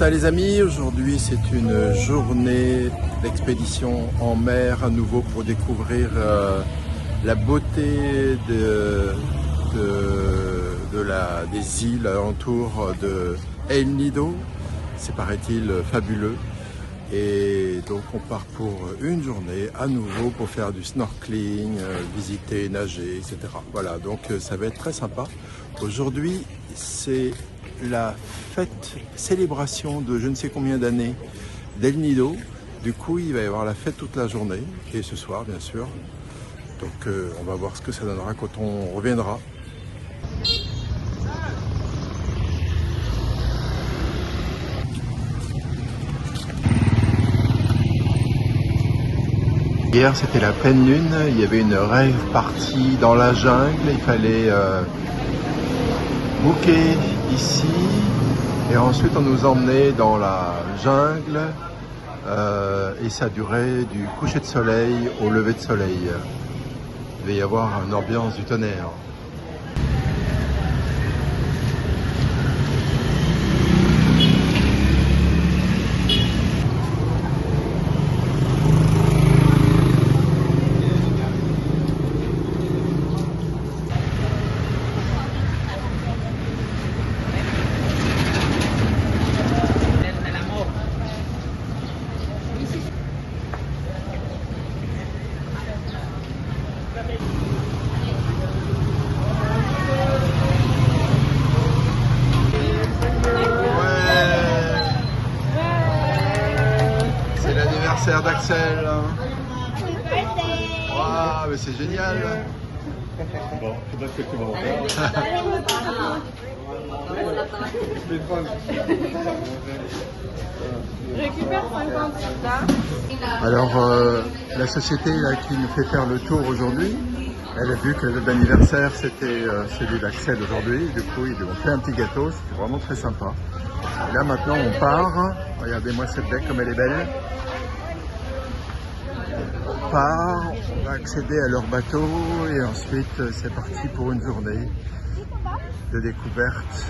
matin les amis, aujourd'hui c'est une journée d'expédition en mer à nouveau pour découvrir la beauté des îles alentour de El Nido. C'est paraît-il fabuleux et donc on part pour une journée à nouveau pour faire du snorkeling, visiter, nager, etc. Voilà, donc ça va être très sympa. Aujourd'hui c'est la fête, célébration de je ne sais combien d'années d'El Nido. Du coup, il va y avoir la fête toute la journée et ce soir, bien sûr. Donc, on va voir ce que ça donnera quand on reviendra. Hier, c'était la pleine lune. Il y avait une rave party dans la jungle. Il fallait booker ici et ensuite on nous emmenait dans la jungle et ça durait du coucher de soleil au lever de soleil. Il devait y avoir une ambiance du tonnerre. d'Axel. Waouh, mais c'est génial. Bon, faudra que tu vas en faire. Récupère 50 là. Alors, la société là, qui nous fait faire le tour aujourd'hui, elle a vu que le d'anniversaire c'était celui d'Axel aujourd'hui. Du coup, ils lui ont fait un petit gâteau, c'était vraiment très sympa. Et là maintenant, on part. Regardez-moi cette bec comme elle est belle. On part, on va accéder à leur bateau et ensuite c'est parti pour une journée de découverte.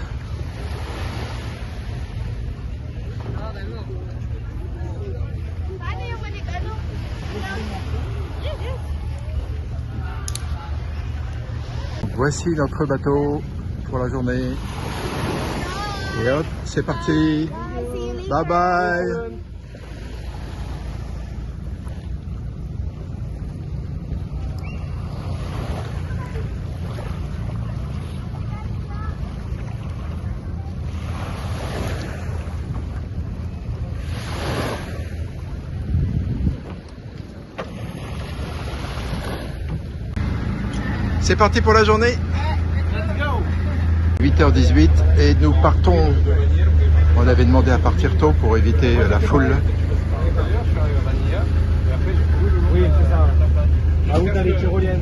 Voici notre bateau pour la journée. Et hop, c'est parti. Bye bye. C'est parti pour la journée. 8h18 et nous partons. On avait demandé à partir tôt pour éviter la foule. Oui, c'est ça. La route avec tyrolienne.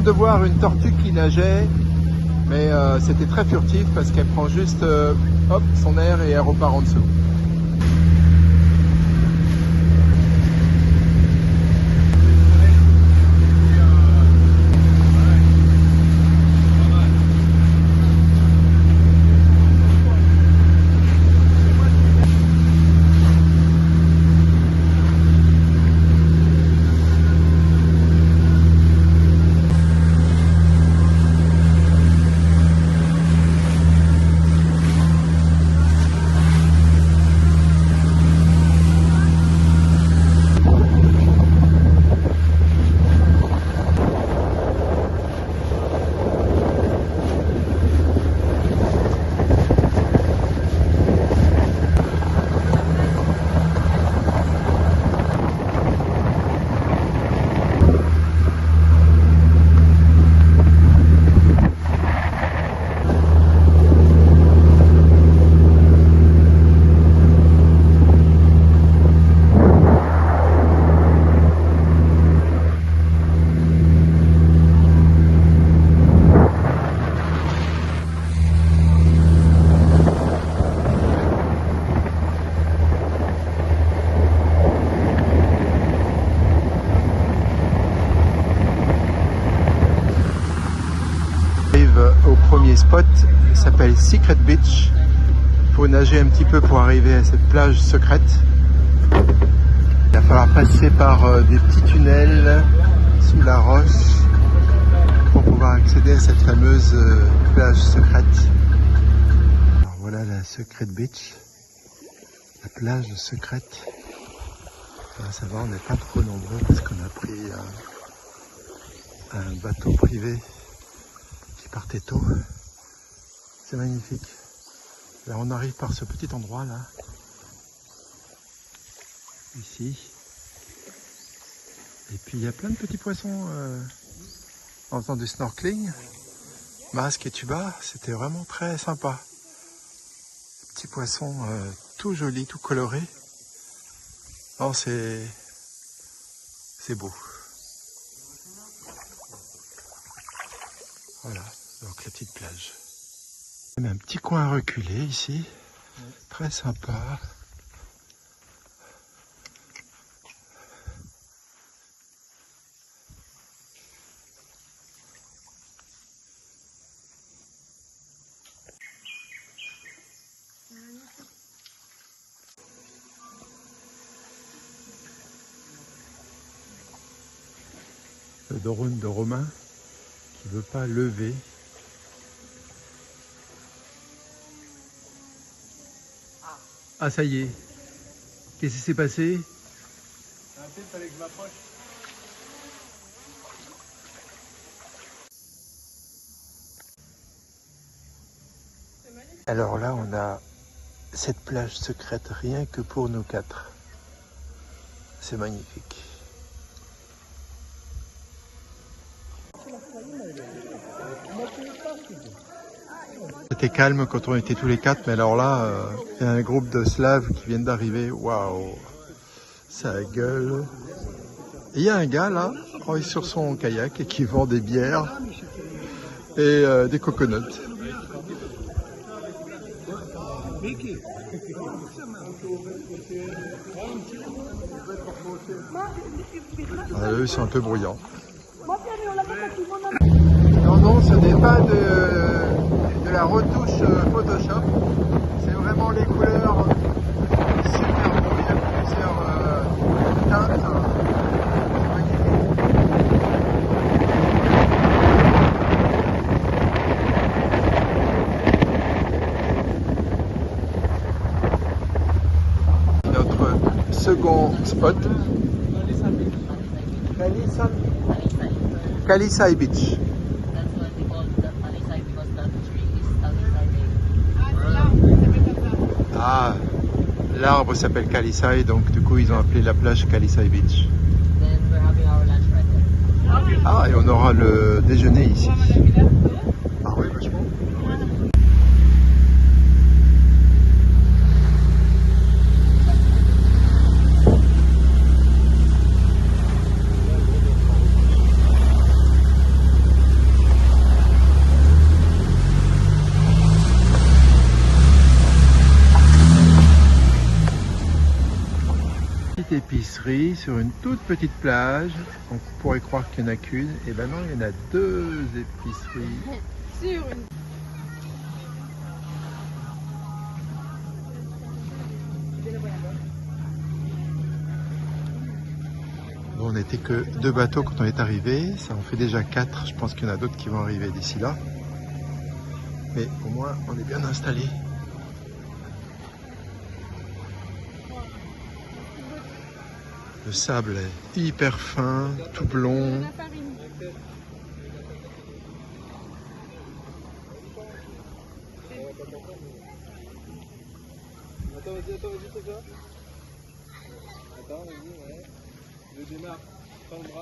De voir une tortue qui nageait, mais c'était très furtif parce qu'elle prend juste hop, son air et elle repart en dessous. dernier spot s'appelle Secret Beach. Il faut nager un petit peu pour arriver à cette plage secrète. Il va falloir passer par des petits tunnels sous la roche pour pouvoir accéder à cette fameuse plage secrète. Alors voilà la Secret Beach, la plage secrète. Là, ça va, on n'est pas trop nombreux parce qu'on a pris un bateau privé qui partait tôt. C'est magnifique. Là, on arrive par ce petit endroit là, ici. Et puis il y a plein de petits poissons en faisant du snorkeling, masque et tuba. C'était vraiment très sympa. Petits poissons tout jolis, tout colorés. Oh, c'est beau. Voilà, donc la petite plage. Même un petit coin reculé ici, très sympa. Le drone de Romain qui ne veut pas lever. Ah, ça y est. Qu'est-ce qui s'est passé? Il fallait que je m'approche. Alors là, on a cette plage secrète rien que pour nous quatre. C'est magnifique. C'était calme quand on était tous les quatre, mais alors là, il y a un groupe de Slaves qui viennent d'arriver. Waouh, ça gueule. Et il y a un gars là, qui est sur son kayak et qui vend des bières et des coconuts. Eux, c'est un peu bruyant. Non, non, ce n'est pas de la retouche Photoshop. C'est vraiment les couleurs super beaux. Il y a plusieurs teintes. Notre second spot, Kalisay Beach. Ah, l'arbre s'appelle Kalisay, donc du coup ils ont appelé la plage Kalisay Beach. Ah, et on aura le déjeuner ici. Ah oui, vachement. Épicerie sur une toute petite plage. On pourrait croire qu'il n'y en a qu'une. Et ben non, il y en a deux épiceries. Sur une. Bon, on n'était que deux bateaux quand on est arrivé. Ça en fait déjà 4. Je pense qu'il y en a d'autres qui vont arriver d'ici là. Mais au moins, on est bien installé. Le sable est hyper fin, tout blond. Attends, vas-y, c'est ça. Attends, vas-y, ouais. Je démarre. Prends le bras.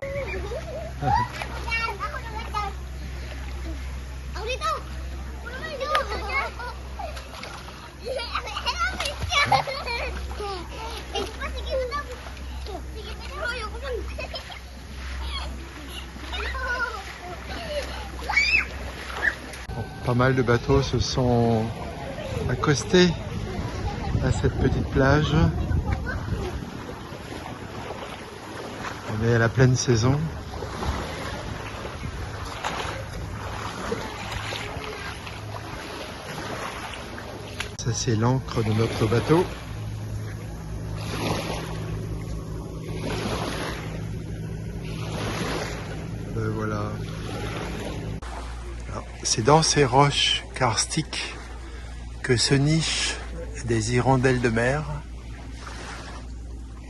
Pas mal de bateaux se sont accostés à cette petite plage. On est à la pleine saison. Ça c'est l'ancre de notre bateau. Voilà. C'est dans ces roches karstiques que se nichent des hirondelles de mer.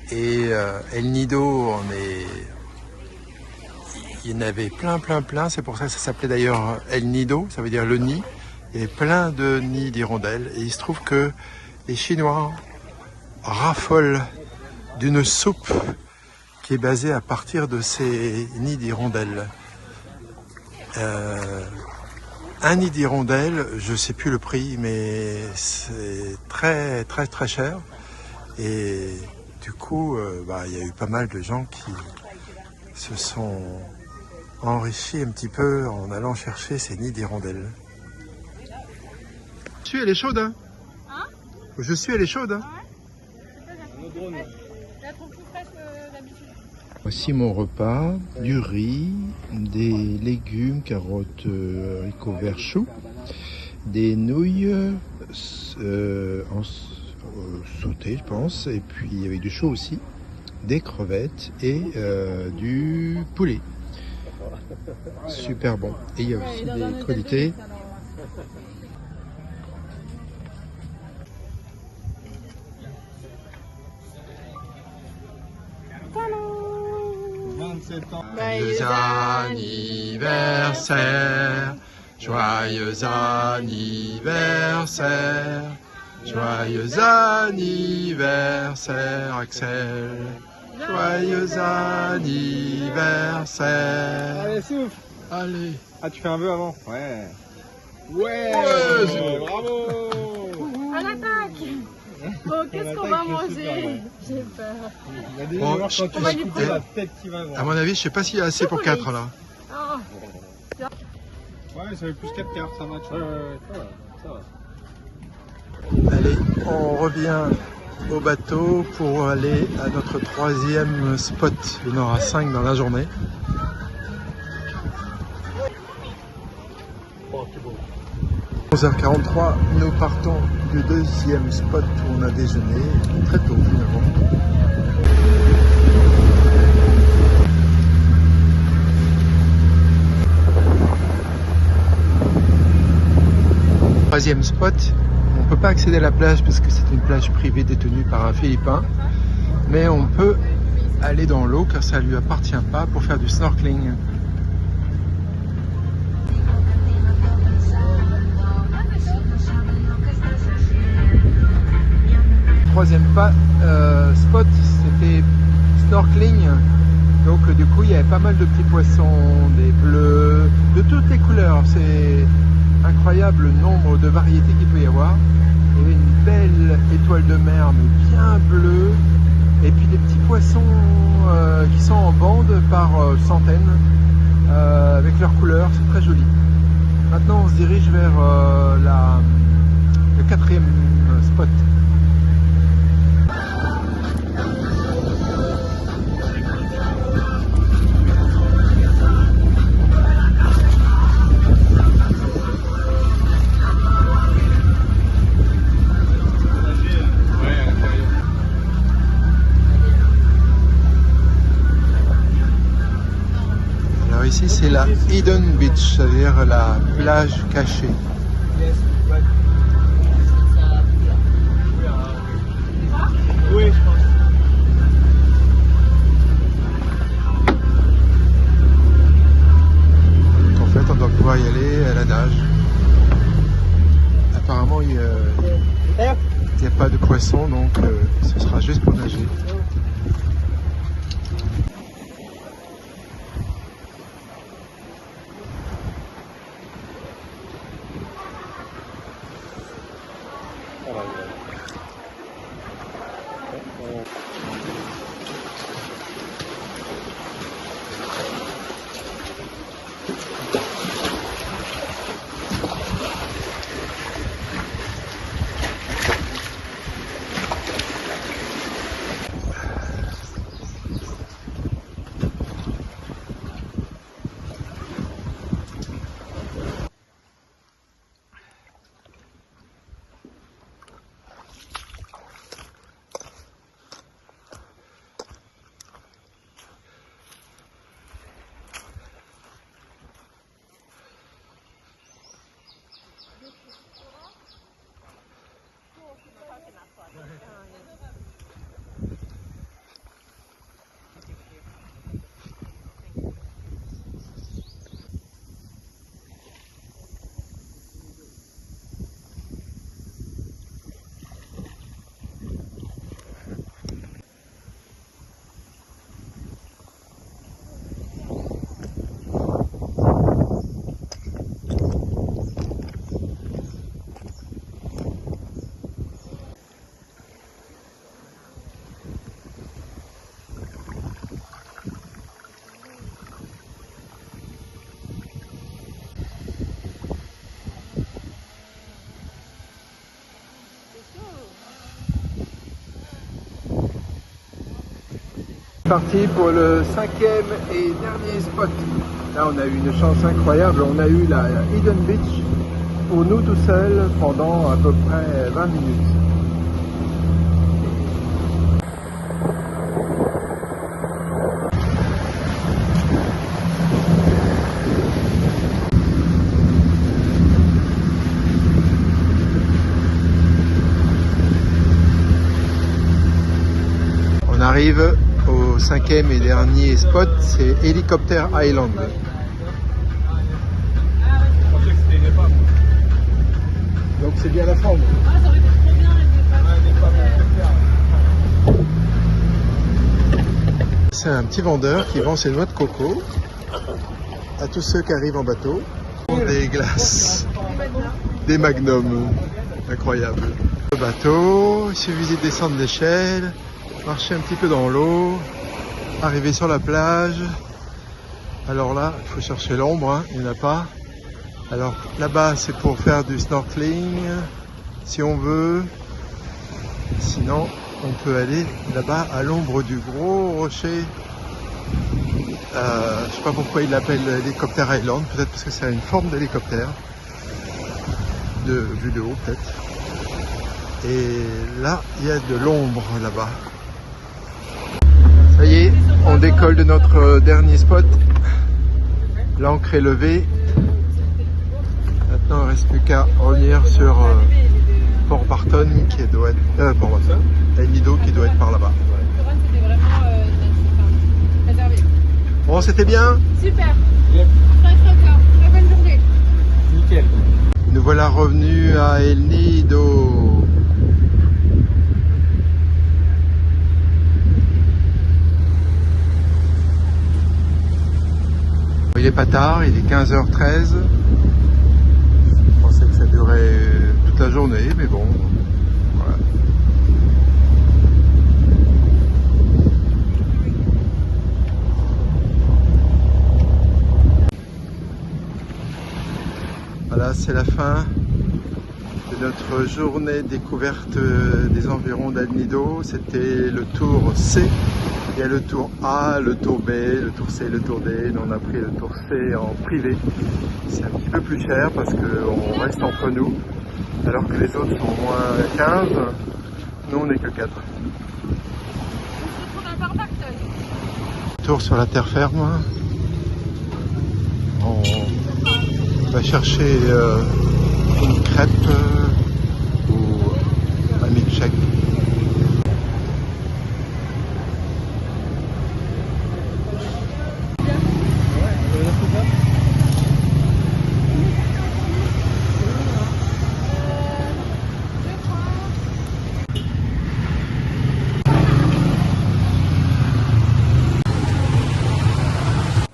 Et El Nido il y en avait plein. C'est pour ça que ça s'appelait d'ailleurs El Nido, ça veut dire le nid. Il y avait plein de nids d'hirondelles. Et il se trouve que les Chinois raffolent d'une soupe qui est basée à partir de ces nids d'hirondelles. Un nid d'hirondelle, je sais plus le prix, mais c'est très cher. Et du coup, il y a eu pas mal de gens qui se sont enrichis un petit peu en allant chercher ces nids d'hirondelles. Elle est chaude, hein? Hein? Elle est chaude, hein? Voici mon repas, du riz, des légumes, carottes, haricots verts choux, des nouilles sautées, je pense, et puis avec du chaud aussi, des crevettes et du poulet. Super bon. Et il y a aussi des crudités. Joyeux anniversaire, joyeux anniversaire, joyeux anniversaire Axel, joyeux anniversaire. Allez, souffle. Allez. Ah, tu fais un vœu avant? Ouais. Ouais, bravo. On attaque. Bon, qu'est-ce qu'on va manger? J'ai peur. Bon, on va lui prendre la tête qui va voir. À mon avis, je sais pas s'il y a assez pour 4 là. Oh. Ouais, ça fait plus 4 quarts, ça match. Ouais, ça va. Allez, on revient au bateau pour aller à notre 3e spot. Il y en aura 5 dans la journée. À 11h43, nous partons du 2e spot où on a déjeuné, très tôt finalement. Troisième spot, on ne peut pas accéder à la plage parce que c'est une plage privée détenue par un Philippin, mais on peut aller dans l'eau car ça ne lui appartient pas pour faire du snorkeling. Troisième spot, c'était snorkeling. Donc du coup il y avait pas mal de petits poissons, des bleus, de toutes les couleurs. C'est incroyable le nombre de variétés qu'il peut y avoir. Il y avait une belle étoile de mer mais bien bleue. Et puis des petits poissons qui sont en bande par centaines avec leurs couleurs. C'est très joli. Maintenant on se dirige vers le 4e spot. Ici c'est la Hidden Beach, c'est-à-dire la plage cachée. Oui, je pense. En fait, on doit pouvoir y aller à la nage. Apparemment, il n'y a pas de poissons, donc ce sera juste pour nager. parti pour le 5e et dernier spot. Là, on a eu une chance incroyable. On a eu la Hidden Beach pour nous tout seuls pendant à peu près 20 minutes. On arrive au 5e et dernier spot, c'est Helicopter Island. Donc c'est bien la forme. C'est un petit vendeur qui vend ses noix de coco à tous ceux qui arrivent en bateau. Des glaces, des magnums, incroyable. Le bateau, il suffit de descendre l'échelle, marcher un petit peu dans l'eau, arriver sur la plage. Alors là, il faut chercher l'ombre, hein, il n'y en a pas. Alors là-bas, c'est pour faire du snorkeling, si on veut. Sinon, on peut aller là-bas à l'ombre du gros rocher. Je ne sais pas pourquoi il l'appelle Helicopter Island, peut-être parce que ça a une forme d'hélicoptère, vue de haut peut-être. Et là, il y a de l'ombre là-bas. Ça y est, on décolle de notre dernier spot. L'ancre est levée. Maintenant, il ne reste plus qu'à revenir sur Port Barton, qui doit être Port Barton, El Nido qui doit être par là-bas. Bon, c'était bien. Super. Très bonne journée. Nickel. Nous voilà revenus à El Nido. Il est pas tard, il est 15h13. Je pensais que ça durait toute la journée, mais bon, voilà. Voilà, c'est la fin de notre journée découverte des environs d'El Nido. C'était le tour C. Il y a le tour A, le tour B, le tour C, le tour D. Nous, on a pris le tour C en privé. C'est un petit peu plus cher parce qu'on reste entre nous, alors que les autres sont au moins 15. Nous, on n'est que 4. Tour sur la terre ferme. On va chercher une crêpe ou un milkshake.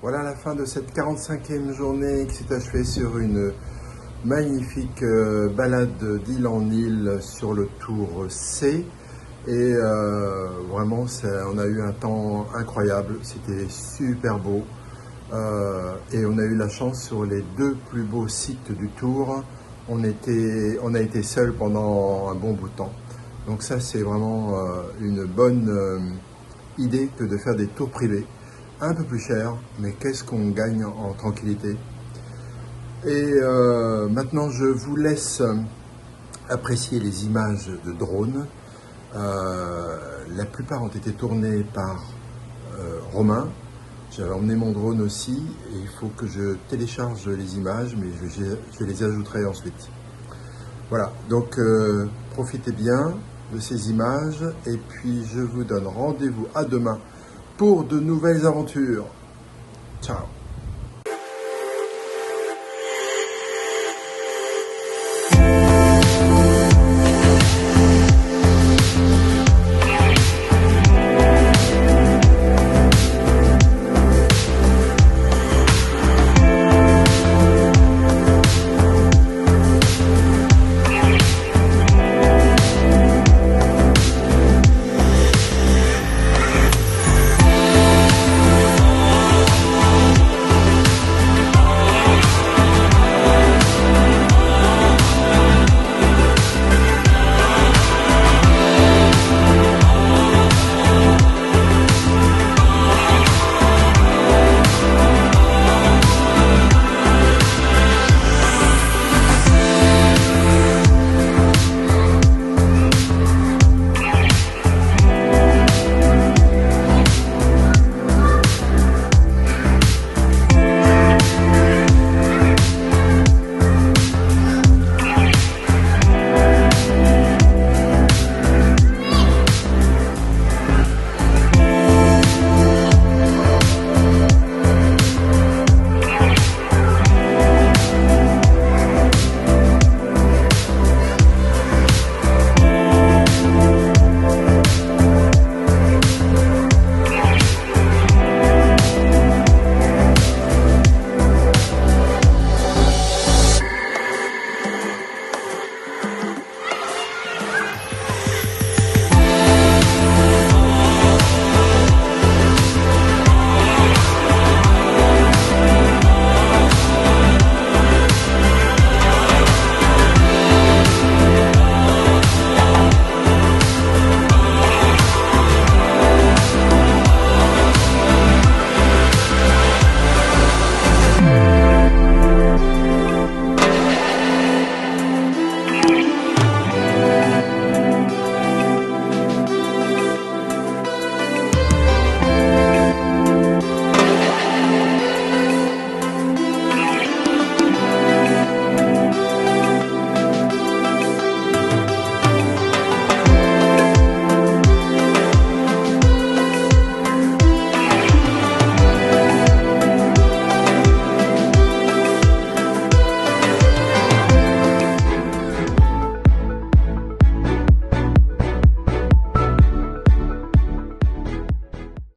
Voilà la fin de cette 45e journée qui s'est achevée sur une magnifique balade d'île en île sur le tour C. Et vraiment, on a eu un temps incroyable, c'était super beau. Et on a eu la chance sur les 2 plus beaux sites du tour. On a été seuls pendant un bon bout de temps. Donc ça, c'est vraiment une bonne idée que de faire des tours privés. Un peu plus cher, mais qu'est-ce qu'on gagne en tranquillité. Et maintenant, je vous laisse apprécier les images de drone. La plupart ont été tournées par Romain. J'avais emmené mon drone aussi, et il faut que je télécharge les images, mais je les ajouterai ensuite. Voilà, donc profitez bien de ces images, et puis je vous donne rendez-vous à demain pour de nouvelles aventures. Ciao!